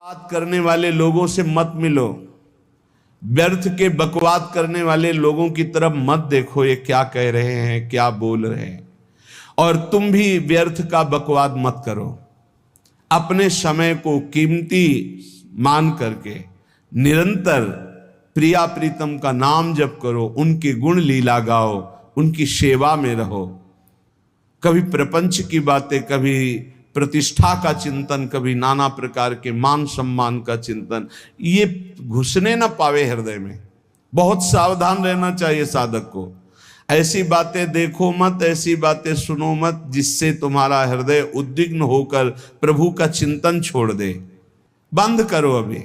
बात करने वाले लोगों से मत मिलो, व्यर्थ के बकवाद करने वाले लोगों की तरफ मत देखो, ये क्या कह रहे हैं, क्या बोल रहे हैं। और तुम भी व्यर्थ का बकवाद मत करो। अपने समय को कीमती मान करके निरंतर प्रिया प्रीतम का नाम जप करो, उनके गुण लीला गाओ, उनकी सेवा में रहो। कभी प्रपंच की बातें, कभी प्रतिष्ठा का चिंतन, कभी नाना प्रकार के मान सम्मान का चिंतन, ये घुसने ना पावे हृदय में। बहुत सावधान रहना चाहिए साधक को। ऐसी बातें देखो मत, ऐसी बातें सुनो मत जिससे तुम्हारा हृदय उद्विग्न होकर प्रभु का चिंतन छोड़ दे। बंद करो अभी।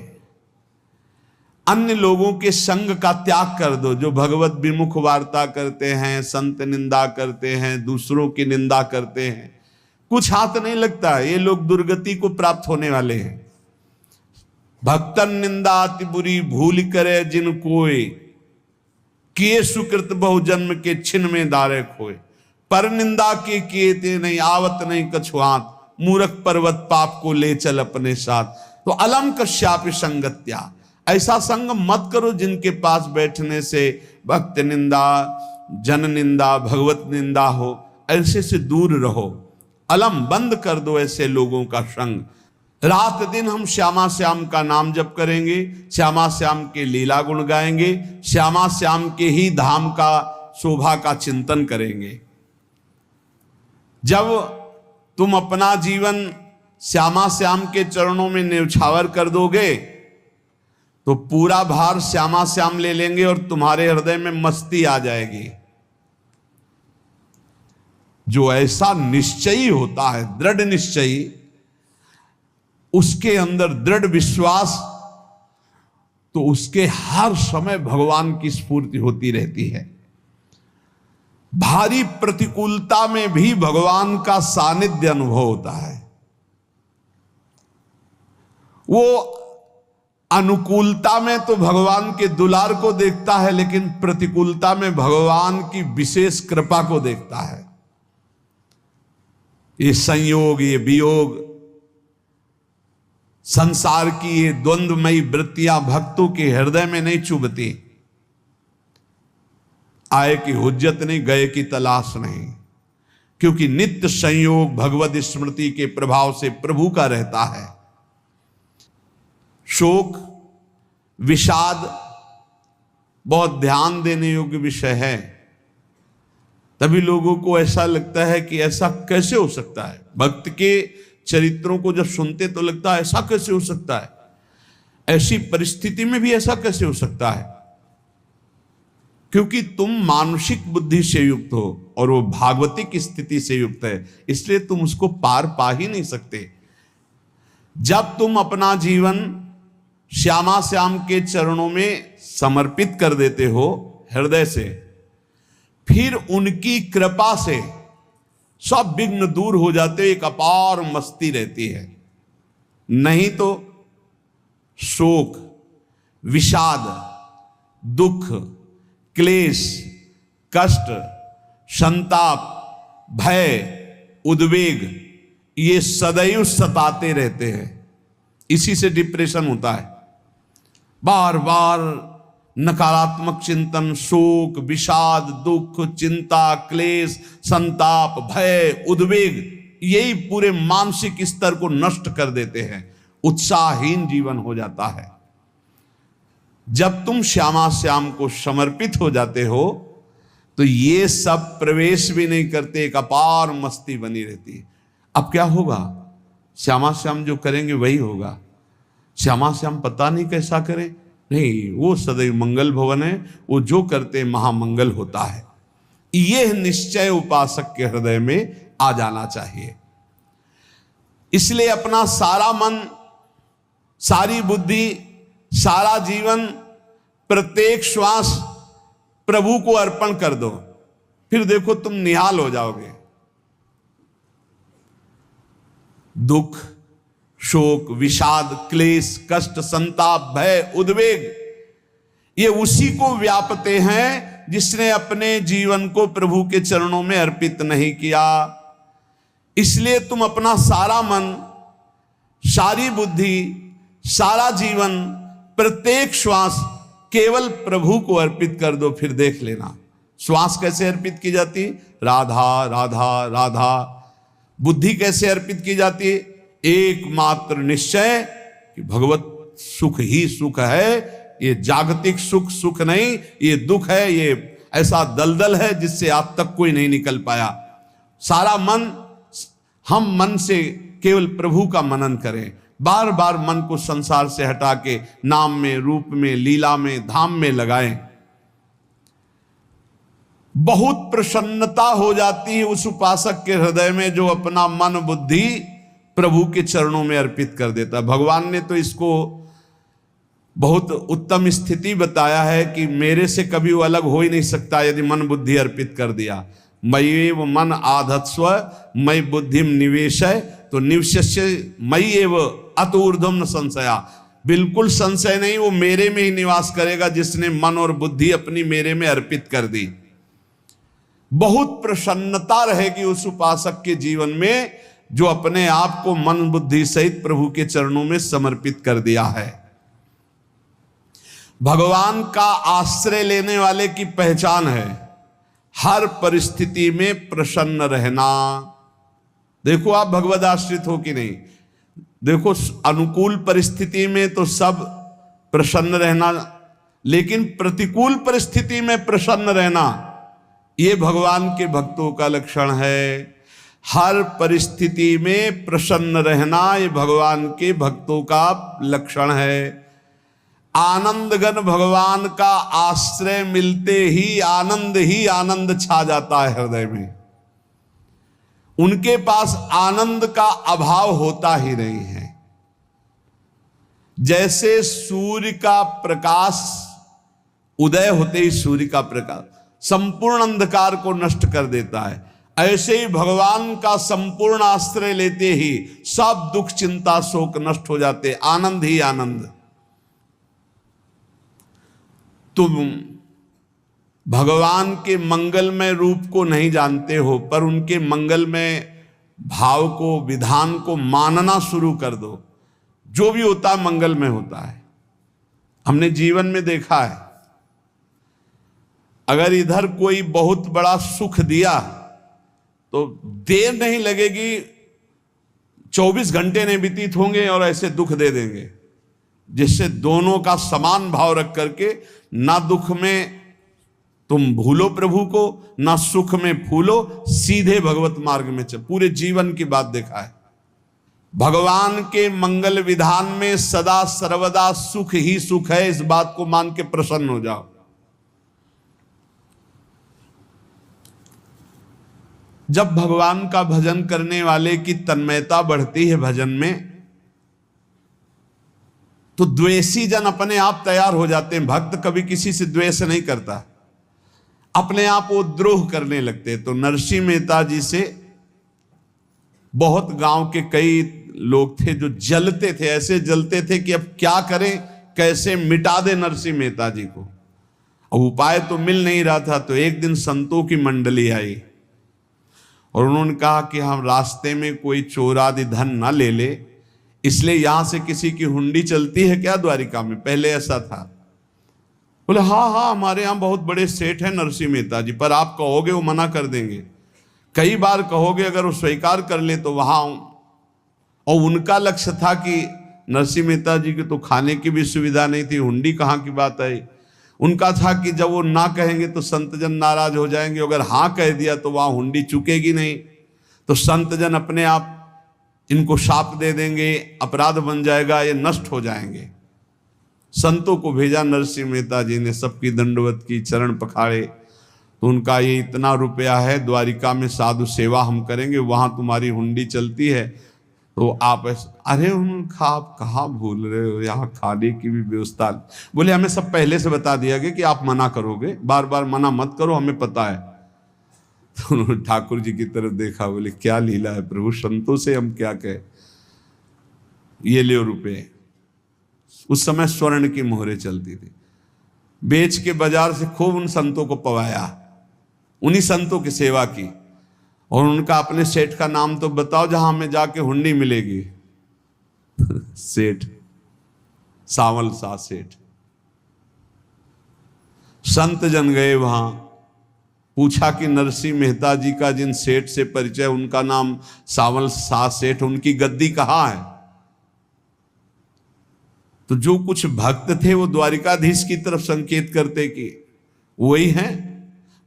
अन्य लोगों के संग का त्याग कर दो, जो भगवत विमुख वार्ता करते हैं, संत निंदा करते हैं, दूसरों की निंदा करते हैं। कुछ हाथ नहीं लगता, ये लोग दुर्गति को प्राप्त होने वाले हैं। भक्तन निंदा अति बुरी भूल करे जिन कोय, किए सुकृत बहु जन्म के छिन में दारे खोए। पर निंदा के किए ते नहीं आवत नहीं कछुआत, मूर्ख पर्वत पाप को ले चल अपने साथ। तो अलम कश्यापि संगत्या, ऐसा संग मत करो जिनके पास बैठने से भक्त निंदा, जन निंदा, भगवत निंदा हो। ऐसे से दूर रहो। अलम बंद कर दो ऐसे लोगों का संग। रात दिन हम श्यामा श्याम का नाम जप करेंगे, श्यामा श्याम के लीला गुण गाएंगे, श्यामा श्याम के ही धाम का शोभा का चिंतन करेंगे। जब तुम अपना जीवन श्यामा श्याम के चरणों में न्यौछावर कर दोगे तो पूरा भार श्यामा श्याम ले लेंगे और तुम्हारे हृदय में मस्ती आ जाएगी। जो ऐसा निश्चयी होता है, दृढ़ निश्चयी, उसके अंदर दृढ़ विश्वास, तो उसके हर समय भगवान की स्फूर्ति होती रहती है। भारी प्रतिकूलता में भी भगवान का सानिध्य अनुभव होता है। वो अनुकूलता में तो भगवान के दुलार को देखता है, लेकिन प्रतिकूलता में भगवान की विशेष कृपा को देखता है। ये संयोग, ये वियोग, संसार की ये द्वंद्वमयी वृत्तियां भक्तों के हृदय में नहीं चुभती। आए की हुज्जत नहीं, गए की तलाश नहीं, क्योंकि नित्य संयोग भगवत स्मृति के प्रभाव से प्रभु का रहता है। शोक, विषाद बहुत ध्यान देने योग्य विषय है। तभी लोगों को ऐसा लगता है कि ऐसा कैसे हो सकता है। भक्त के चरित्रों को जब सुनते तो लगता है ऐसा कैसे हो सकता है, ऐसी परिस्थिति में भी ऐसा कैसे हो सकता है। क्योंकि तुम मानसिक बुद्धि से युक्त हो और वो भागवतिक स्थिति से युक्त है, इसलिए तुम उसको पार पा ही नहीं सकते। जब तुम अपना जीवन श्यामा श्याम के चरणों में समर्पित कर देते हो हृदय से, फिर उनकी कृपा से सब विघ्न दूर हो जाते, एक अपार मस्ती रहती है। नहीं तो शोक, विषाद, दुख, क्लेश, कष्ट, संताप, भय, उद्वेग, ये सदैव सताते रहते हैं। इसी से डिप्रेशन होता है। बार बार नकारात्मक चिंतन, शोक, विषाद, दुख, चिंता, क्लेश, संताप, भय, उद्वेग, यही पूरे मानसिक स्तर को नष्ट कर देते हैं। उत्साहहीन जीवन हो जाता है। जब तुम श्यामा श्याम को समर्पित हो जाते हो तो ये सब प्रवेश भी नहीं करते, एक अपार मस्ती बनी रहती है। अब क्या होगा? श्यामा श्याम जो करेंगे वही होगा। श्यामा श्याम पता नहीं कैसा करें, नहीं, वो सदैव मंगल भवन है, वो जो करते महामंगल होता है। यह निश्चय उपासक के हृदय में आ जाना चाहिए। इसलिए अपना सारा मन, सारी बुद्धि, सारा जीवन, प्रत्येक श्वास प्रभु को अर्पण कर दो। फिर देखो तुम निहाल हो जाओगे। दुख, शोक, विषाद, क्लेश, कष्ट, संताप, भय, उद्वेग, ये उसी को व्यापते हैं जिसने अपने जीवन को प्रभु के चरणों में अर्पित नहीं किया। इसलिए तुम अपना सारा मन, सारी बुद्धि, सारा जीवन, प्रत्येक श्वास केवल प्रभु को अर्पित कर दो, फिर देख लेना श्वास कैसे अर्पित की जाती, राधा राधा राधा। बुद्धि कैसे अर्पित की जाती, एकमात्र निश्चय कि भगवत सुख ही सुख है, ये जागतिक सुख सुख नहीं, ये दुख है, ये ऐसा दलदल है जिससे आज तक कोई नहीं निकल पाया। सारा मन, हम मन से केवल प्रभु का मनन करें, बार बार मन को संसार से हटा के नाम में, रूप में, लीला में, धाम में लगाएं। बहुत प्रसन्नता हो जाती है उस उपासक के हृदय में जो अपना मन बुद्धि प्रभु के चरणों में अर्पित कर देता। भगवान ने तो इसको बहुत उत्तम स्थिति बताया है कि मेरे से कभी वो अलग हो ही नहीं सकता यदि मन बुद्धि अर्पित कर दिया। मय्येव मन आधत्स्व मयि बुद्धिम निवेशय, तो निवश्य मयि एव अत ऊर्ध्वं न संशया, बिल्कुल संशय नहीं, वो मेरे में ही निवास करेगा जिसने मन और बुद्धि अपनी मेरे में अर्पित कर दी। बहुत प्रसन्नता रहेगी उस उपासक के जीवन में जो अपने आप को मन बुद्धि सहित प्रभु के चरणों में समर्पित कर दिया है। भगवान का आश्रय लेने वाले की पहचान है हर परिस्थिति में प्रसन्न रहना। देखो आप भगवद आश्रित हो कि नहीं, देखो अनुकूल परिस्थिति में तो सब प्रसन्न रहना, लेकिन प्रतिकूल परिस्थिति में प्रसन्न रहना ये भगवान के भक्तों का लक्षण है। हर परिस्थिति में प्रसन्न रहना ये भगवान के भक्तों का लक्षण है। आनंदगन भगवान का आश्रय मिलते ही आनंद छा जाता है हृदय में। उनके पास आनंद का अभाव होता ही नहीं है। जैसे सूर्य का प्रकाश उदय होते ही सूर्य का प्रकाश संपूर्ण अंधकार को नष्ट कर देता है, ऐसे ही भगवान का संपूर्ण आश्रय लेते ही सब दुख चिंता शोक नष्ट हो जाते, आनंद ही आनंद। तुम भगवान के मंगलमय रूप को नहीं जानते हो, पर उनके मंगलमय भाव को, विधान को मानना शुरू कर दो। जो भी होता है मंगलमय होता है। हमने जीवन में देखा है, अगर इधर कोई बहुत बड़ा सुख दिया तो देर नहीं लगेगी, 24 घंटे नहीं व्यतीत होंगे और ऐसे दुख दे देंगे, जिससे दोनों का समान भाव रख करके ना दुख में तुम भूलो प्रभु को, ना सुख में फूलो, सीधे भगवत मार्ग में चल। पूरे जीवन की बात देखा है। भगवान के मंगल विधान में सदा सर्वदा सुख ही सुख है, इस बात को मान के प्रसन्न हो जाओ। जब भगवान का भजन करने वाले की तन्मयता बढ़ती है भजन में, तो द्वेषी जन अपने आप तैयार हो जाते हैं। भक्त कभी किसी से द्वेष नहीं करता, अपने आप वो द्रोह करने लगते। तो नरसिंह मेहता जी से बहुत गांव के कई लोग थे जो जलते थे, ऐसे जलते थे कि अब क्या करें, कैसे मिटा दे नरसिंह मेहता जी को। अब उपाय तो मिल नहीं रहा था। तो एक दिन संतों की मंडली आई और उन्होंने कहा कि हम रास्ते में कोई चोर आदि धन ना ले ले, इसलिए यहां से किसी की हुंडी चलती है क्या द्वारिका में? पहले ऐसा था। बोले हाँ, हमारे यहां बहुत बड़े सेठ हैं नरसिंह मेहता जी, पर आप कहोगे वो मना कर देंगे। कई बार कहोगे, अगर वो स्वीकार कर ले तो वहां। और उनका लक्ष्य था कि नरसिंह मेहता जी की तो खाने की भी सुविधा नहीं थी, हुंडी कहाँ की बात आई। उनका था कि जब वो ना कहेंगे तो संतजन नाराज हो जाएंगे, अगर हाँ कह दिया तो वहां हुंडी चुकेगी नहीं, तो संतजन अपने आप इनको शाप दे देंगे, अपराध बन जाएगा, ये नष्ट हो जाएंगे। संतों को भेजा नरसिंह मेहता जी ने, सबकी दंडवत की, चरण पखाड़े। तो उनका ये इतना रुपया है, द्वारिका में साधु सेवा हम करेंगे, वहां तुम्हारी हुंडी चलती है तो आप अरे उनका आप कहाँ भूल रहे हो, यहाँ खाने की भी व्यवस्था। बोले हमें सब पहले से बता दिया गया कि आप मना करोगे, बार बार मना मत करो, हमें पता है। तो उन्होंने ठाकुर जी की तरफ देखा, बोले क्या लीला है प्रभु, संतों से हम क्या कहें, ये ले रुपये। उस समय स्वर्ण की मोहरें चलती थी, बेच के बाजार से खूब उन संतों को पवाया, उन्हीं संतों की सेवा की। और उनका अपने सेठ का नाम तो बताओ जहां हमें जाके हुंडी मिलेगी। सेठ सावल सा सेठ। संत जन गए वहां, पूछा कि नरसिंह मेहता जी का जिन सेठ से परिचय, उनका नाम सावल सा सेठ, उनकी गद्दी कहाँ है? तो जो कुछ भक्त थे वो द्वारिकाधीश की तरफ संकेत करते कि वही हैं।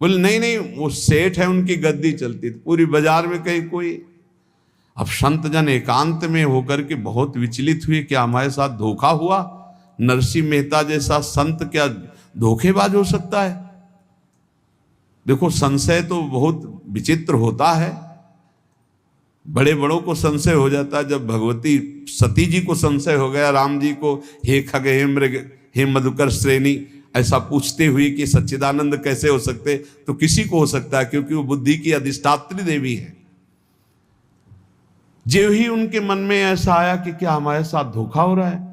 बोले नहीं नहीं, वो सेठ है, उनकी गद्दी चलती। पूरी बाजार में कहीं कोई। अब संत जन एकांत में होकर के बहुत विचलित हुए, क्या हमारे साथ धोखा हुआ? नरसिंह मेहता जैसा संत क्या धोखेबाज हो सकता है? देखो, संशय तो बहुत विचित्र होता है, बड़े बड़ों को संशय हो जाता है। जब भगवती सती जी को संशय हो गया, राम जी को हे खग हे मृग हे मधुकर श्रेणी ऐसा पूछते हुए कि सच्चिदानंद कैसे हो सकते, तो किसी को हो सकता है, क्योंकि वो बुद्धि की अधिष्ठात्री देवी है। जो ही उनके मन में ऐसा आया कि क्या हमारे साथ धोखा हो रहा है,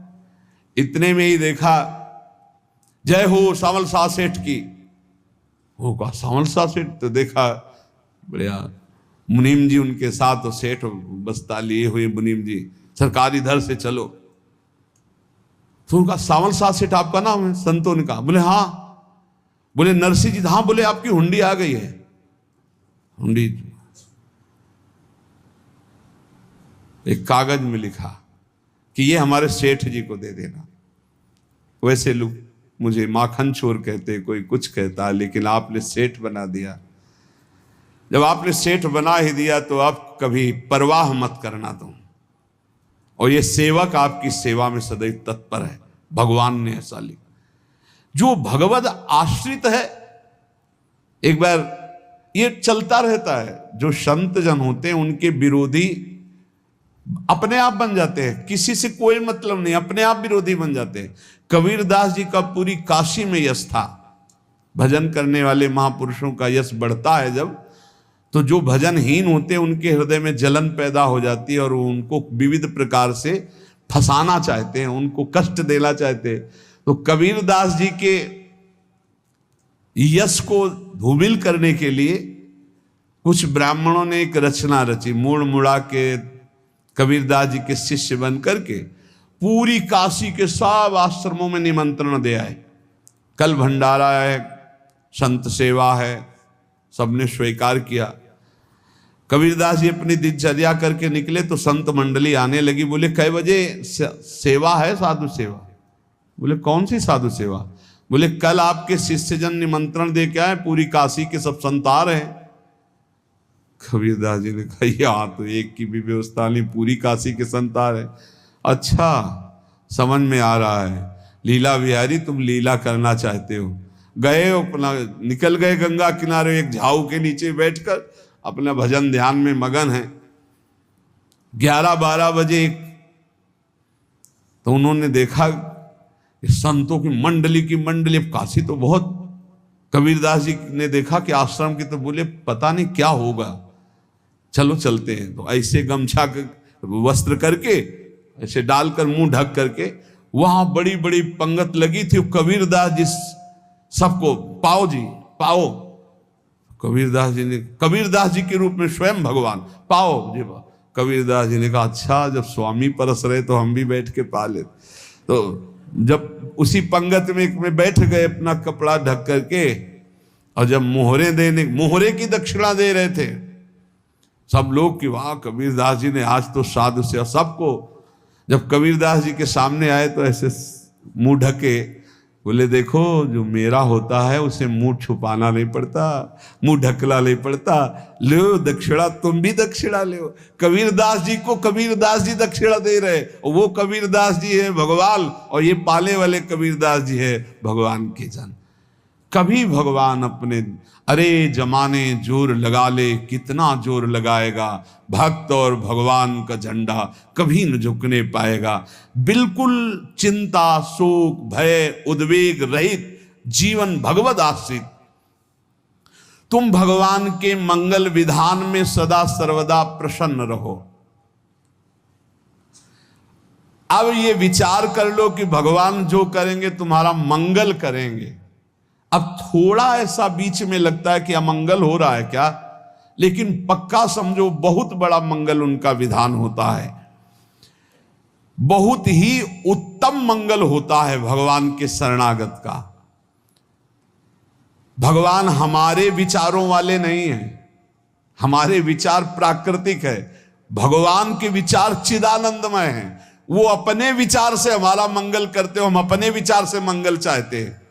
इतने में ही देखा जय हो सावल सा सेठ की। वो कहा सावल सा सेठ, तो देखा बढ़िया मुनीम जी उनके साथ, तो सेठ बस्ता लिए हुए मुनीम जी, सरकार इधर से चलो। तो उनका सावल सा सेठ आपका नाम है? संतों ने कहा। बोले हाँ। बोले नरसिंह जी? हाँ। बोले आपकी हुंडी आ गई है। हुंडी एक कागज में लिखा कि ये हमारे सेठ जी को दे देना। वैसे लोग मुझे माखन चोर कहते, कोई कुछ कहता, लेकिन आपने सेठ बना दिया। जब आपने सेठ बना ही दिया तो आप कभी परवाह मत करना तुम। और ये सेवक आपकी सेवा में सदैव तत्पर है। भगवान ने ऐसा लिखा। जो भगवद आश्रित है, एक बार ये चलता रहता है, जो संत जन होते हैं उनके विरोधी अपने आप बन जाते हैं, किसी से कोई मतलब नहीं, अपने आप विरोधी बन जाते हैं। कबीरदास जी का पूरी काशी में यश था। भजन करने वाले महापुरुषों का यश बढ़ता है जब, तो जो भजनहीन होते हैं उनके हृदय में जलन पैदा हो जाती है और वो उनको विविध प्रकार से फंसाना चाहते हैं, उनको कष्ट देना चाहते हैं। तो कबीरदास जी के यश को धूमिल करने के लिए कुछ ब्राह्मणों ने एक रचना रची, मुड़ मुड़ा के कबीरदास जी के शिष्य बन करके पूरी काशी के सब आश्रमों में निमंत्रण दे आए। कल भंडारा है, संत सेवा है, सबने स्वीकार किया। कबीरदास जी अपनी दिनचर्या करके निकले तो संत मंडली आने लगी। बोले कै बजे सेवा है? साधु सेवा। बोले कौन सी साधु सेवा? बोले कल आपके शिष्यजन निमंत्रण दे के आए, पूरी काशी के सब संत आ रहे हैं। कबीरदास जी ने कहा यहाँ तो एक की भी व्यवस्था नहीं, पूरी काशी के संत आ रहे। अच्छा, समझ में आ रहा है, लीला बिहारी तुम लीला करना चाहते हो। गए अपना निकल गए गंगा किनारे, एक झाऊ के नीचे बैठकर अपना भजन ध्यान में मगन है। 11-12 बजे तो उन्होंने देखा संतों की मंडली, काशी तो बहुत। कबीरदास जी ने देखा कि आश्रम की, तो बोले पता नहीं क्या होगा, चलो चलते हैं। तो ऐसे गमछा वस्त्र करके ऐसे डालकर मुंह ढक करके, वहां बड़ी बड़ी पंगत लगी थी। कबीरदास जी सबको पाओ जी पाओ। कबीरदास जी के रूप में स्वयं भगवान पाओ जी। कबीरदास जी ने कहा अच्छा, जब स्वामी परस रहे तो हम भी बैठ के पा ले। तो जब उसी पंगत में बैठ गए अपना कपड़ा ढक करके, और जब मोहरे की दक्षिणा दे रहे थे सब लोग कि वाह कबीरदास जी ने आज तो साधु से। सबको जब कबीरदास जी के सामने आए तो ऐसे मुंह ढके, बोले देखो जो मेरा होता है उसे मुंह छुपाना नहीं पड़ता, मुंह ढकला नहीं पड़ता। लो दक्षिणा, तुम भी दक्षिणा लो। कबीरदास जी को कबीरदास जी दक्षिणा दे रहे, वो कबीरदास जी है भगवान, और ये पाले वाले कबीरदास जी है भगवान के जन। कभी भगवान अपने, अरे जमाने जोर लगा ले, कितना जोर लगाएगा, भक्त और भगवान का झंडा कभी न झुकने पाएगा। बिल्कुल चिंता, शोक, भय, उद्वेग रहित जीवन भगवद आश्रित। तुम भगवान के मंगल विधान में सदा सर्वदा प्रसन्न रहो। अब ये विचार कर लो कि भगवान जो करेंगे तुम्हारा मंगल करेंगे। अब थोड़ा ऐसा बीच में लगता है कि अमंगल हो रहा है क्या, लेकिन पक्का समझो बहुत बड़ा मंगल उनका विधान होता है। बहुत ही उत्तम मंगल होता है भगवान के शरणागत का। भगवान हमारे विचारों वाले नहीं हैं, हमारे विचार प्राकृतिक है, भगवान के विचार चिदानंदमय हैं। वो अपने विचार से हमारा मंगल करते हो, हम अपने विचार से मंगल चाहते हैं।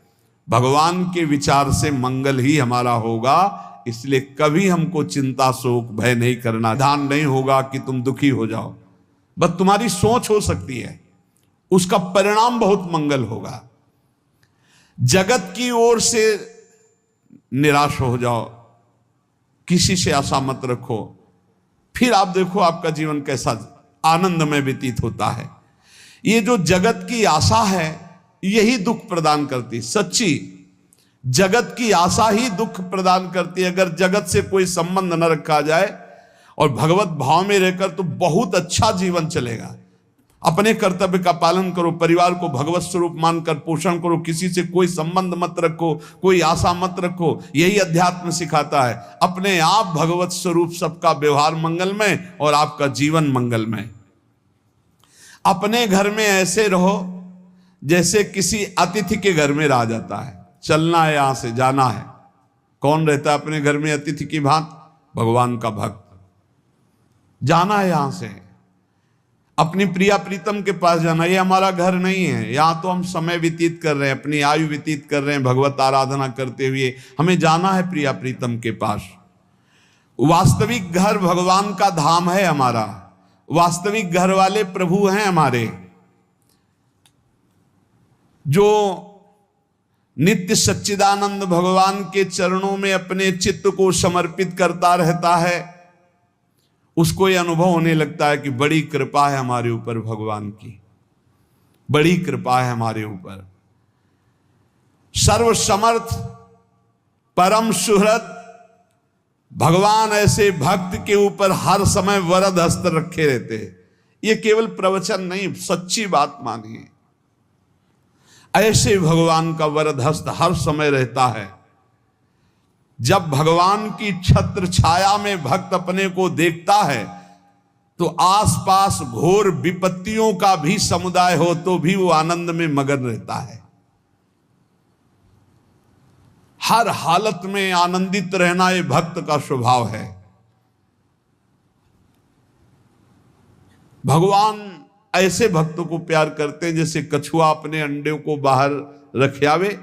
भगवान के विचार से मंगल ही हमारा होगा। इसलिए कभी हमको चिंता शोक भय नहीं करना। ध्यान नहीं होगा कि तुम दुखी हो जाओ, बस तुम्हारी सोच हो सकती है, उसका परिणाम बहुत मंगल होगा। जगत की ओर से निराश हो जाओ, किसी से आशा मत रखो, फिर आप देखो आपका जीवन कैसा आनंदमय व्यतीत होता है। ये जो जगत की आशा है यही दुख प्रदान करती, सच्ची जगत की आशा ही दुख प्रदान करती है। अगर जगत से कोई संबंध न रखा जाए और भगवत भाव में रहकर तो बहुत अच्छा जीवन चलेगा। अपने कर्तव्य का पालन करो, परिवार को भगवत स्वरूप मानकर पोषण करो, किसी से कोई संबंध मत रखो, कोई आशा मत रखो। यही अध्यात्म सिखाता है। अपने आप भगवत स्वरूप, सबका व्यवहार मंगलमय और आपका जीवन मंगलमय। अपने घर में ऐसे रहो जैसे किसी अतिथि के घर में रह जाता है। चलना है, यहां से जाना है। कौन रहता है अपने घर में अतिथि की भांति? भगवान का भक्त। जाना है यहां से, अपनी प्रिया प्रीतम के पास जाना। ये हमारा घर नहीं है, यहां तो हम समय व्यतीत कर रहे हैं, अपनी आयु व्यतीत कर रहे हैं भगवत आराधना करते हुए। हमें जाना है प्रिया प्रीतम के पास। वास्तविक घर भगवान का धाम है हमारा, वास्तविक घर वाले प्रभु हैं हमारे। जो नित्य सच्चिदानंद भगवान के चरणों में अपने चित्त को समर्पित करता रहता है, उसको यह अनुभव होने लगता है कि बड़ी कृपा है हमारे ऊपर, भगवान की बड़ी कृपा है हमारे ऊपर। सर्वसमर्थ परम सुहृद भगवान ऐसे भक्त के ऊपर हर समय वरद हस्त रखे रहते हैं। ये केवल प्रवचन नहीं, सच्ची बात मानिए। ऐसे भगवान का वरद हस्त हर समय रहता है। जब भगवान की छत्र छाया में भक्त अपने को देखता है तो आसपास घोर विपत्तियों का भी समुदाय हो तो भी वो आनंद में मगन रहता है। हर हालत में आनंदित रहना ये भक्त का स्वभाव है। भगवान ऐसे भक्तों को प्यार करते हैं जैसे कछुआ अपने अंडे को बाहर रख आवे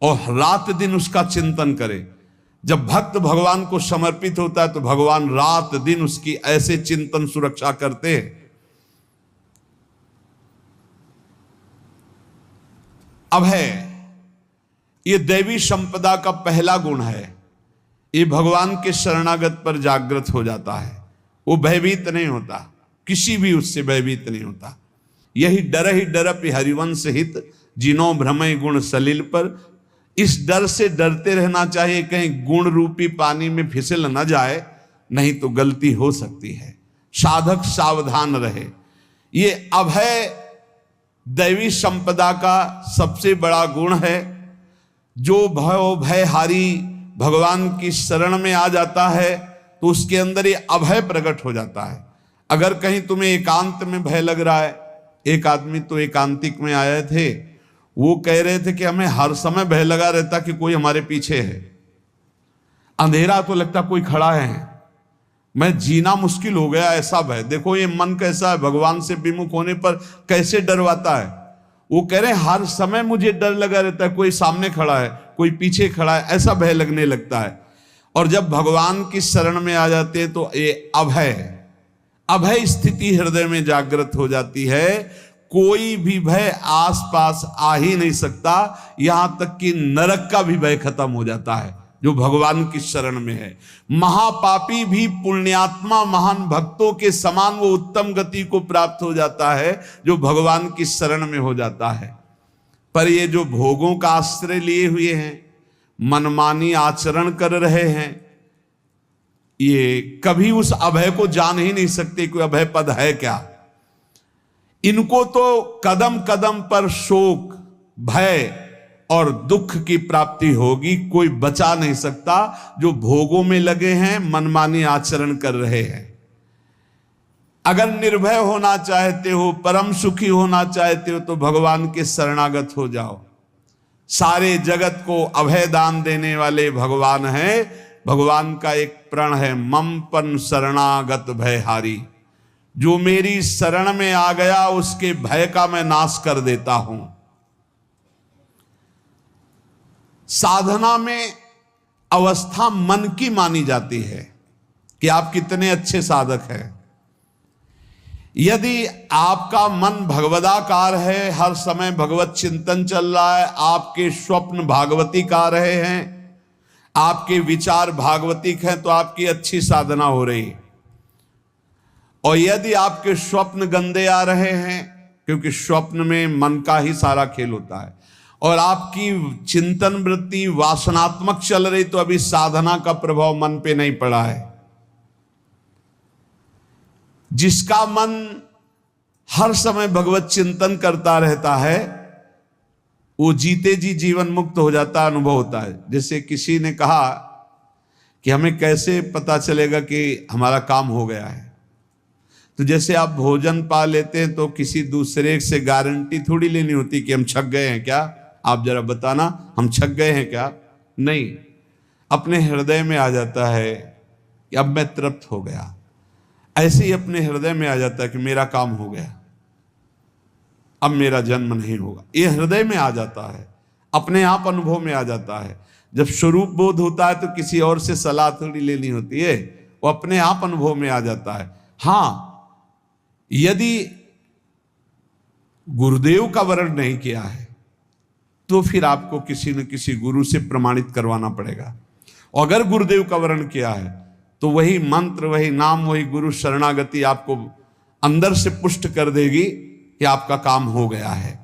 और रात दिन उसका चिंतन करे। जब भक्त भगवान को समर्पित होता है तो भगवान रात दिन उसकी ऐसे चिंतन सुरक्षा करते हैं। अभय, ये दैवी संपदा का पहला गुण है। ये भगवान के शरणागत पर जागृत हो जाता है। वो भयभीत नहीं होता, किसी भी उससे भयभीत नहीं होता। यही डर ही डरप हरिवंश हित, जिनो भ्रमय गुण सलिल पर। इस डर से डरते रहना चाहिए कहीं गुण रूपी पानी में फिसल न जाए, नहीं तो गलती हो सकती है। साधक सावधान रहे। ये अभय दैवी संपदा का सबसे बड़ा गुण है। जो भयहारी भगवान की शरण में आ जाता है तो उसके अंदर ये अभय प्रकट हो जाता है। अगर कहीं तुम्हें एकांत में भय लग रहा है, एक आदमी तो एकांतिक में आए थे, वो कह रहे थे कि हमें हर समय भय लगा रहता कि कोई हमारे पीछे है। अंधेरा तो लगता कोई खड़ा है, मैं जीना मुश्किल हो गया, ऐसा भय। देखो ये मन कैसा है, भगवान से विमुख होने पर कैसे डरवाता है। वो कह रहे हैं हर समय मुझे डर लगा रहता है, कोई सामने खड़ा है, कोई पीछे खड़ा है, ऐसा भय लगने लगता है। और जब भगवान की शरण में आ जाते हैं तो ये अभय स्थिति हृदय में जागृत हो जाती है। कोई भी भय आसपास आ ही नहीं सकता, यहां तक कि नरक का भी भय खत्म हो जाता है जो भगवान की शरण में है। महापापी भी पुण्यात्मा महान भक्तों के समान वो उत्तम गति को प्राप्त हो जाता है जो भगवान की शरण में हो जाता है। पर ये जो भोगों का आश्रय लिए हुए हैं, मनमानी आचरण कर रहे हैं, ये कभी उस अभय को जान ही नहीं सकते कोई अभय पद है क्या। इनको तो कदम कदम पर शोक, भय और दुख की प्राप्ति होगी, कोई बचा नहीं सकता। जो भोगों में लगे हैं, मनमानी आचरण कर रहे हैं, अगर निर्भय होना चाहते हो, परम सुखी होना चाहते हो, तो भगवान के शरणागत हो जाओ। सारे जगत को अभय दान देने वाले भगवान हैं। भगवान का एक प्रण है, मम पन शरणागत भयहारी। जो मेरी शरण में आ गया उसके भय का मैं नाश कर देता हूं। साधना में अवस्था मन की मानी जाती है कि आप कितने अच्छे साधक हैं। यदि आपका मन भगवदाकार है, हर समय भगवत चिंतन चल रहा है, आपके स्वप्न भागवतिक आ रहे हैं, आपके विचार भागवतिक हैं, तो आपकी अच्छी साधना हो रही। और यदि आपके स्वप्न गंदे आ रहे हैं, क्योंकि स्वप्न में मन का ही सारा खेल होता है, और आपकी चिंतन वृत्ति वासनात्मक चल रही, तो अभी साधना का प्रभाव मन पे नहीं पड़ा है। जिसका मन हर समय भगवत चिंतन करता रहता है, वो जीते जी जीवन मुक्त हो जाता, अनुभव होता है। जैसे किसी ने कहा कि हमें कैसे पता चलेगा कि हमारा काम हो गया है, तो जैसे आप भोजन पा लेते हैं तो किसी दूसरे से गारंटी थोड़ी लेनी होती कि हम छक गए हैं क्या, आप जरा बताना हम छक गए हैं क्या। नहीं, अपने हृदय में आ जाता है कि अब मैं तृप्त हो गया। ऐसे ही अपने हृदय में आ जाता है कि मेरा काम हो गया, अब मेरा जन्म नहीं होगा। ये हृदय में आ जाता है, अपने आप अनुभव में आ जाता है। जब स्वरूप बोध होता है तो किसी और से सलाह थोड़ी लेनी होती है, वो अपने आप अनुभव में आ जाता है। हाँ, यदि गुरुदेव का वर्ण नहीं किया है तो फिर आपको किसी न किसी गुरु से प्रमाणित करवाना पड़ेगा। और अगर गुरुदेव का वर्ण किया है तो वही मंत्र, वही नाम, वही गुरु शरणागति आपको अंदर से पुष्ट कर देगी कि आपका काम हो गया है।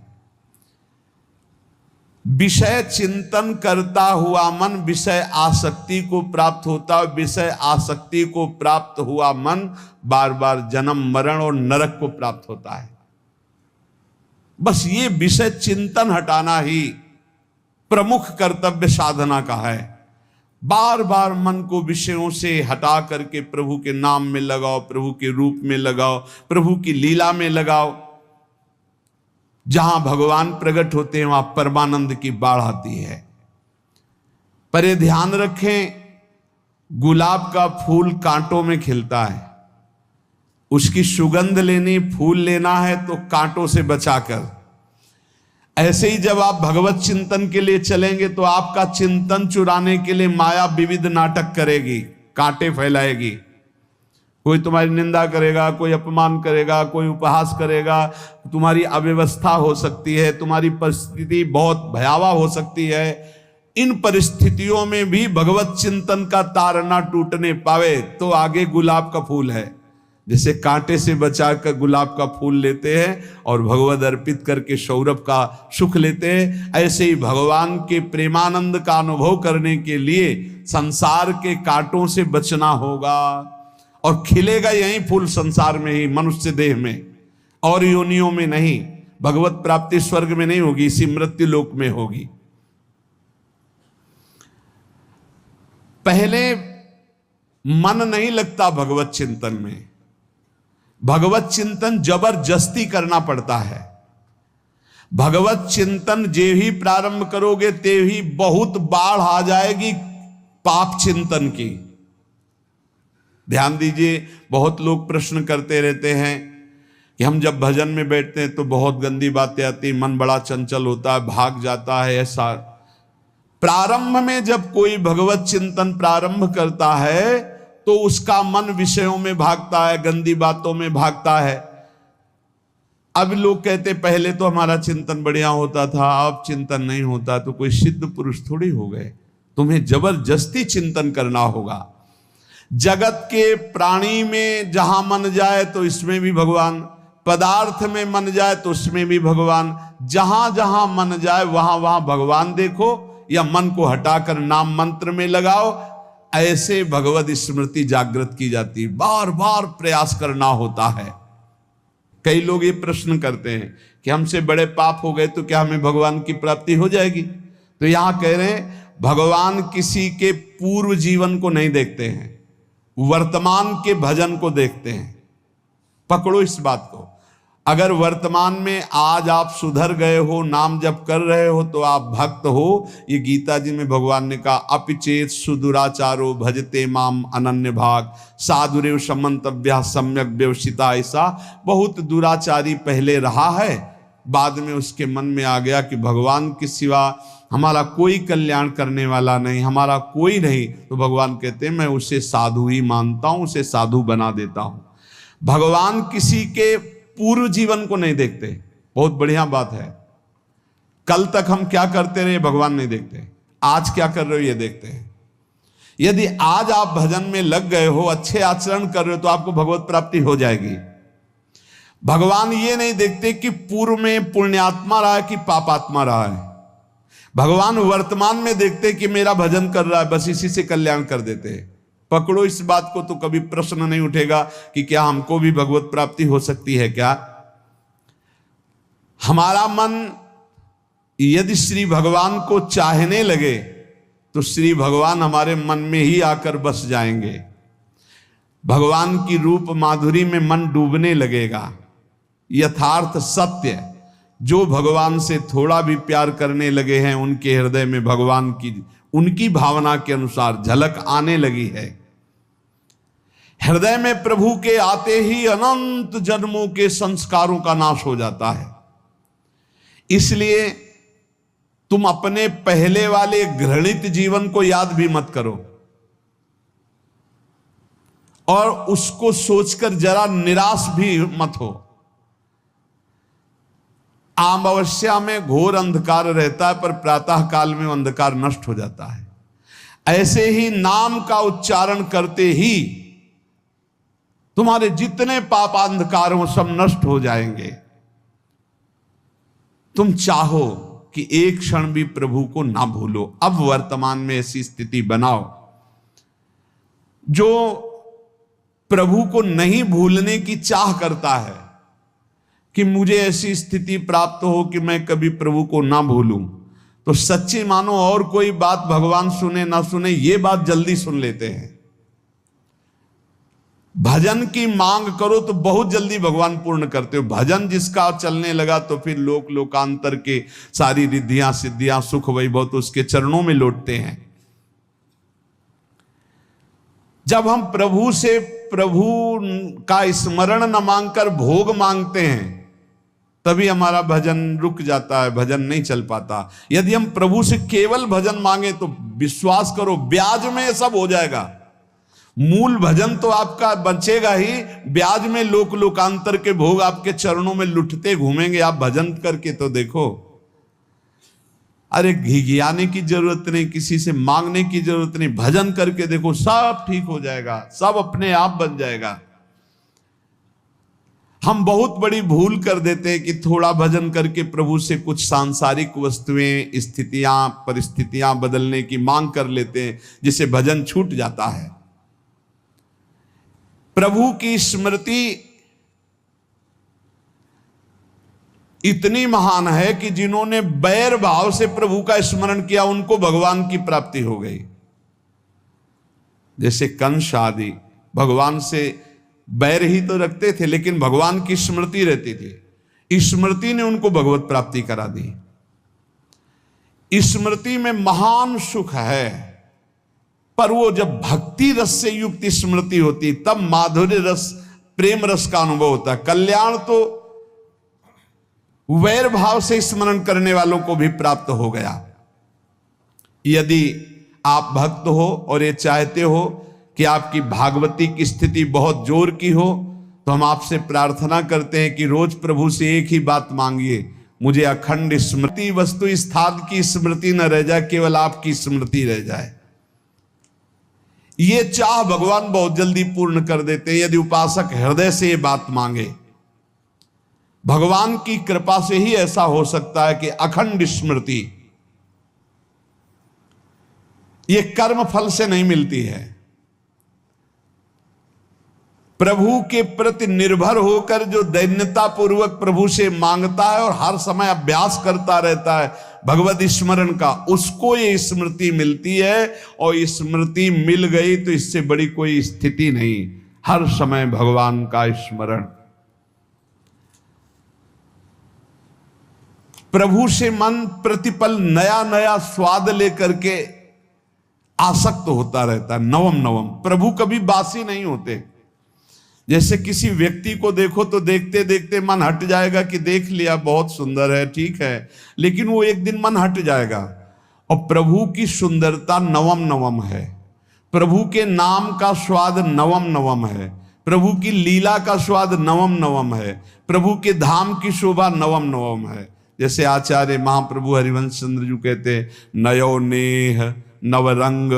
विषय चिंतन करता हुआ मन विषय आसक्ति को प्राप्त होता है। विषय आसक्ति को प्राप्त हुआ मन बार बार जन्म मरण और नरक को प्राप्त होता है। बस ये विषय चिंतन हटाना ही प्रमुख कर्तव्य साधना का है। बार बार मन को विषयों से हटा करके प्रभु के नाम में लगाओ, प्रभु के रूप में लगाओ, प्रभु की लीला में लगाओ। जहां भगवान प्रकट होते हैं वहां परमानंद की बाढ़ आती है। पर ये ध्यान रखें, गुलाब का फूल कांटों में खिलता है, उसकी सुगंध लेनी, फूल लेना है तो कांटों से बचाकर। ऐसे ही जब आप भगवत चिंतन के लिए चलेंगे तो आपका चिंतन चुराने के लिए माया विविध नाटक करेगी, कांटे फैलाएगी। कोई तुम्हारी निंदा करेगा, कोई अपमान करेगा, कोई उपहास करेगा, तुम्हारी अव्यवस्था हो सकती है, तुम्हारी परिस्थिति बहुत भयावह हो सकती है। इन परिस्थितियों में भी भगवत चिंतन का तार ना टूटने पावे तो आगे गुलाब का फूल है। जैसे कांटे से बचाकर गुलाब का फूल लेते हैं और भगवत अर्पित करके सौरभ का सुख लेते हैं, ऐसे ही भगवान के प्रेमानंद का अनुभव करने के लिए संसार के कांटों से बचना होगा। और खिलेगा यही फूल संसार में ही, मनुष्य देह में, और योनियों में नहीं। भगवत प्राप्ति स्वर्ग में नहीं होगी, इसी मृत्यु लोक में होगी। पहले मन नहीं लगता भगवत चिंतन में, भगवत चिंतन जबरदस्ती करना पड़ता है। भगवत चिंतन जे ही प्रारंभ करोगे ते ही बहुत बाढ़ आ जाएगी पाप चिंतन की। ध्यान दीजिए, बहुत लोग प्रश्न करते रहते हैं कि हम जब भजन में बैठते हैं तो बहुत गंदी बातें आती, मन बड़ा चंचल होता है, भाग जाता है। ऐसा प्रारंभ में जब कोई भगवत चिंतन प्रारंभ करता है तो उसका मन विषयों में भागता है, गंदी बातों में भागता है। अब लोग कहते पहले तो हमारा चिंतन बढ़िया होता था, अब चिंतन नहीं होता। तो कोई सिद्ध पुरुष थोड़ी हो गए, तुम्हें जबरदस्ती चिंतन करना होगा। जगत के प्राणी में जहां मन जाए तो इसमें भी भगवान, पदार्थ में मन जाए तो उसमें भी भगवान, जहां जहां मन जाए वहां वहां भगवान देखो, या मन को हटाकर नाम मंत्र में लगाओ। ऐसे भगवत स्मृति जागृत की जाती है, बार बार प्रयास करना होता है। कई लोग ये प्रश्न करते हैं कि हमसे बड़े पाप हो गए तो क्या हमें भगवान की प्राप्ति हो जाएगी? तो यहां कह रहे हैं भगवान किसी के पूर्व जीवन को नहीं देखते हैं, वर्तमान के भजन को देखते हैं। पकड़ो इस बात को। अगर वर्तमान में आज आप सुधर गए हो, नाम जप कर रहे हो, तो आप भक्त हो। ये गीता जी में भगवान ने कहा, अपिचेत सुदुराचारो भजते माम अनन्य भाग साधुरेव समन्तव्या सम्यक व्यवसिता। ऐसा बहुत दुराचारी पहले रहा है, बाद में उसके मन में आ गया कि भगवान के सिवा हमारा कोई कल्याण करने वाला नहीं, हमारा कोई नहीं, तो भगवान कहते हैं मैं उसे साधु ही मानता हूं, उसे साधु बना देता हूं। भगवान किसी के पूर्व जीवन को नहीं देखते, बहुत बढ़िया बात है। कल तक हम क्या करते रहे भगवान नहीं देखते, आज क्या कर रहे हो ये देखते हैं। यदि आज आप भजन में लग गए हो, अच्छे आचरण कर रहे हो, तो आपको भगवत प्राप्ति हो जाएगी। भगवान ये नहीं देखते कि पूर्व में पुण्यात्मा रहा है कि पापात्मा रहा है। भगवान वर्तमान में देखते कि मेरा भजन कर रहा है, बस इसी से कल्याण कर देते हैं। पकड़ो इस बात को, तो कभी प्रश्न नहीं उठेगा कि क्या हमको भी भगवत प्राप्ति हो सकती है क्या। हमारा मन यदि श्री भगवान को चाहने लगे तो श्री भगवान हमारे मन में ही आकर बस जाएंगे। भगवान की रूप माधुरी में मन डूबने लगेगा। यथार्थ सत्य, जो भगवान से थोड़ा भी प्यार करने लगे हैं, उनके हृदय में भगवान की उनकी भावना के अनुसार झलक आने लगी है। हृदय में प्रभु के आते ही अनंत जन्मों के संस्कारों का नाश हो जाता है। इसलिए तुम अपने पहले वाले घृणित जीवन को याद भी मत करो और उसको सोचकर जरा निराश भी मत हो। अमावस्या में घोर अंधकार रहता है, पर प्रातः काल में अंधकार नष्ट हो जाता है। ऐसे ही नाम का उच्चारण करते ही तुम्हारे जितने पाप अंधकार हो सब नष्ट हो जाएंगे। तुम चाहो कि एक क्षण भी प्रभु को ना भूलो। अब वर्तमान में ऐसी स्थिति बनाओ। जो प्रभु को नहीं भूलने की चाह करता है कि मुझे ऐसी स्थिति प्राप्त हो कि मैं कभी प्रभु को ना भूलूं, तो सच्ची मानो और कोई बात भगवान सुने ना सुने, ये बात जल्दी सुन लेते हैं। भजन की मांग करो तो बहुत जल्दी भगवान पूर्ण करते हो। भजन जिसका चलने लगा तो फिर लोकांतर के सारी रिद्धियां सिद्धियां सुख वैभव तो उसके चरणों में लौटते हैं। जब हम प्रभु से प्रभु का स्मरण न मांगकर भोग मांगते हैं, तभी हमारा भजन रुक जाता है, भजन नहीं चल पाता। यदि हम प्रभु से केवल भजन मांगे तो विश्वास करो ब्याज में सब हो जाएगा। मूल भजन तो आपका बचेगा ही, ब्याज में लोकांतर के भोग आपके चरणों में लुटते घूमेंगे। आप भजन करके तो देखो, अरे घिघियाने की जरूरत नहीं, किसी से मांगने की जरूरत नहीं, भजन करके देखो सब ठीक हो जाएगा, सब अपने आप बन जाएगा। हम बहुत बड़ी भूल कर देते हैं कि थोड़ा भजन करके प्रभु से कुछ सांसारिक वस्तुएं, स्थितियां, परिस्थितियां बदलने की मांग कर लेते हैं, जिससे भजन छूट जाता है। प्रभु की स्मृति इतनी महान है कि जिन्होंने बैर भाव से प्रभु का स्मरण किया उनको भगवान की प्राप्ति हो गई। जैसे कंस आदि भगवान से बैर ही तो रखते थे, लेकिन भगवान की स्मृति रहती थी। स्मृति ने उनको भगवत प्राप्ति करा दी। स्मृति में महान सुख है, पर वो जब भक्ति रस से युक्त स्मृति होती तब माधुर्य रस, प्रेम रस का अनुभव होता है। कल्याण तो वैर भाव से स्मरण करने वालों को भी प्राप्त हो गया। यदि आप भक्त हो और ये चाहते हो कि आपकी भागवती की स्थिति बहुत जोर की हो, तो हम आपसे प्रार्थना करते हैं कि रोज प्रभु से एक ही बात मांगिए, मुझे अखंड स्मृति, वस्तु स्थान की स्मृति न रह जाए, केवल आपकी स्मृति रह जाए। ये चाह भगवान बहुत जल्दी पूर्ण कर देते हैं यदि उपासक हृदय से ये बात मांगे। भगवान की कृपा से ही ऐसा हो सकता है कि अखंड स्मृति ये कर्म फल से नहीं मिलती है। प्रभु के प्रति निर्भर होकर जो दैन्यता पूर्वक प्रभु से मांगता है और हर समय अभ्यास करता रहता है भगवत स्मरण का, उसको ये स्मृति मिलती है। और स्मृति मिल गई तो इससे बड़ी कोई स्थिति नहीं। हर समय भगवान का स्मरण, प्रभु से मन प्रतिपल नया नया स्वाद लेकर के आसक्त होता रहता है, नवम नवम। प्रभु कभी बासी नहीं होते। जैसे किसी व्यक्ति को देखो तो देखते देखते मन हट जाएगा कि देख लिया, बहुत सुंदर है, ठीक है, लेकिन वो एक दिन मन हट जाएगा। और प्रभु की सुंदरता नवम नवम है, प्रभु के नाम का स्वाद नवम नवम है, प्रभु की लीला का स्वाद नवम नवम है, प्रभु के धाम की शोभा नवम नवम है। जैसे आचार्य महाप्रभु हरिवंश चंद्र जी कहते, नयो नेह नव रंग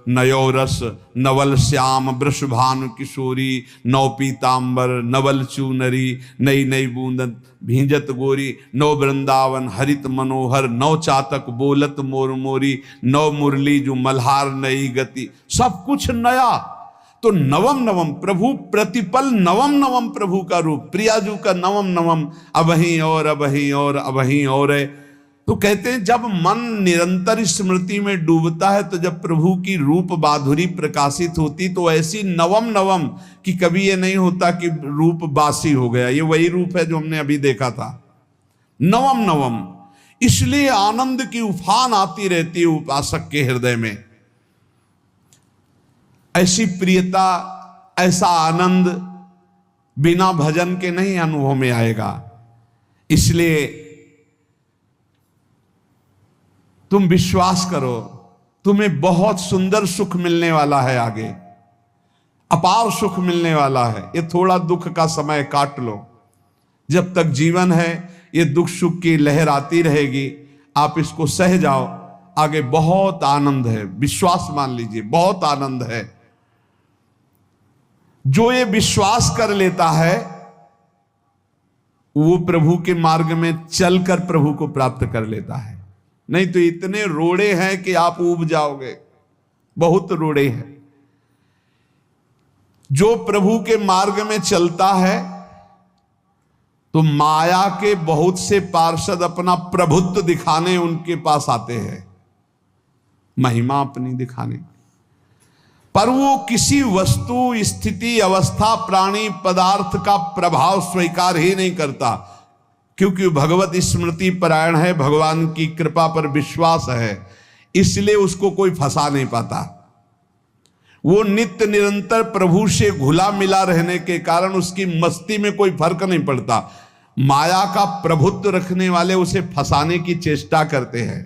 नयो रस नवल श्याम वृषभानु किशोरी, नव पीतांबर नवल चूनरी, नई नई बूंदन भींजत गोरी, नव वृंदावन हरित मनोहर, नव चातक बोलत मोर मोरी, नव मुरली जो मल्हार नई गति, सब कुछ नया। तो नवम नवम प्रभु, प्रतिपल नवम नवम प्रभु का रूप, प्रियाजू का नवम नवम, अबहीं और अबहीं और अबहीं और है। तो कहते हैं जब मन निरंतर स्मृति में डूबता है तो जब प्रभु की रूप माधुरी प्रकाशित होती तो ऐसी नवम नवम कि कभी ये नहीं होता कि रूप बासी हो गया। ये वही रूप है जो हमने अभी देखा था, नवम नवम। इसलिए आनंद की उफान आती रहती है उपासक के हृदय में। ऐसी प्रियता, ऐसा आनंद बिना भजन के नहीं अनुभव में आएगा। इसलिए तुम विश्वास करो, तुम्हें बहुत सुंदर सुख मिलने वाला है, आगे अपार सुख मिलने वाला है। ये थोड़ा दुख का समय काट लो, जब तक जीवन है ये दुख सुख की लहर आती रहेगी, आप इसको सह जाओ, आगे बहुत आनंद है, विश्वास मान लीजिए, बहुत आनंद है। जो ये विश्वास कर लेता है वो प्रभु के मार्ग में चलकर प्रभु को प्राप्त कर लेता है। नहीं तो इतने रोड़े हैं कि आप ऊब जाओगे, बहुत रोड़े हैं। जो प्रभु के मार्ग में चलता है तो माया के बहुत से पार्षद अपना प्रभुत्व दिखाने उनके पास आते हैं, महिमा अपनी दिखाने, पर वो किसी वस्तु, स्थिति, अवस्था, प्राणी, पदार्थ का प्रभाव स्वीकार ही नहीं करता, क्योंकि भगवत स्मृति परायण है, भगवान की कृपा पर विश्वास है, इसलिए उसको कोई फंसा नहीं पाता। वो नित्य निरंतर प्रभु से घुला मिला रहने के कारण उसकी मस्ती में कोई फर्क नहीं पड़ता। माया का प्रभुत्व रखने वाले उसे फंसाने की चेष्टा करते हैं,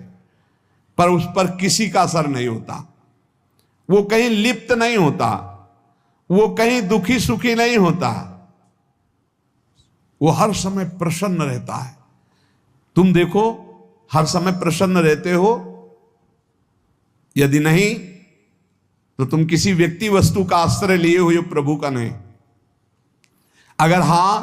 पर उस पर किसी का असर नहीं होता। वो कहीं लिप्त नहीं होता, वो कहीं दुखी सुखी नहीं होता, वो हर समय प्रसन्न रहता है। तुम देखो, हर समय प्रसन्न रहते हो? यदि नहीं तो तुम किसी व्यक्ति वस्तु का आश्रय लिए हुए, प्रभु का नहीं। अगर हां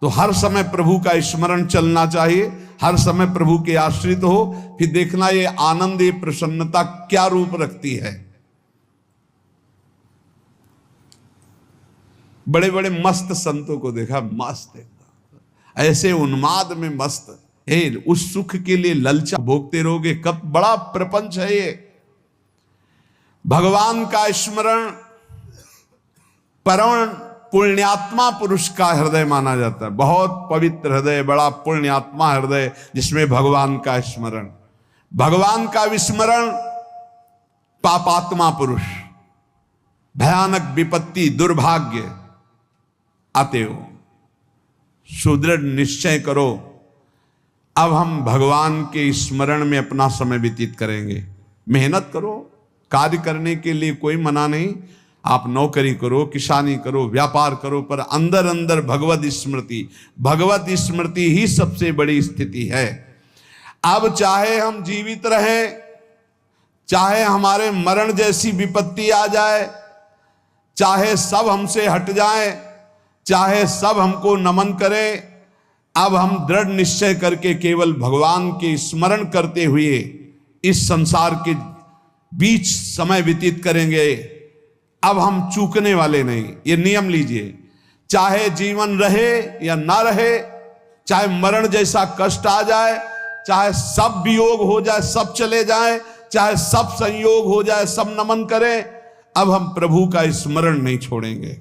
तो हर समय प्रभु का स्मरण चलना चाहिए, हर समय प्रभु के आश्रित हो, फिर देखना ये आनंद, ये प्रसन्नता क्या रूप रखती है। बड़े बड़े मस्त संतों को देखा, मस्त ऐसे उन्माद में मस्त है, उस सुख के लिए ललचा भोगते रहोगे कब। बड़ा प्रपंच है ये। भगवान का स्मरण परम पुण्यात्मा पुरुष का हृदय माना जाता है। बहुत पवित्र हृदय, बड़ा पुण्यात्मा हृदय जिसमें भगवान का स्मरण। भगवान का विस्मरण पापात्मा पुरुष, भयानक विपत्ति, दुर्भाग्य आते हो। सुदृढ़ निश्चय करो, अब हम भगवान के स्मरण में अपना समय व्यतीत करेंगे। मेहनत करो, कार्य करने के लिए कोई मना नहीं। आप नौकरी करो, किसानी करो, व्यापार करो, पर अंदर अंदर भगवत स्मृति ही सबसे बड़ी स्थिति है। अब चाहे हम जीवित रहें, चाहे हमारे मरण जैसी विपत्ति आ जाए, चाहे सब हमसे हट जाए, चाहे सब हमको नमन करें, अब हम दृढ़ निश्चय करके केवल भगवान के स्मरण करते हुए इस संसार के बीच समय व्यतीत करेंगे। अब हम चूकने वाले नहीं, ये नियम लीजिए। चाहे जीवन रहे या ना रहे, चाहे मरण जैसा कष्ट आ जाए, चाहे सब वियोग हो जाए, सब चले जाए, चाहे सब संयोग हो जाए, सब नमन करें, अब हम प्रभु का स्मरण नहीं छोड़ेंगे।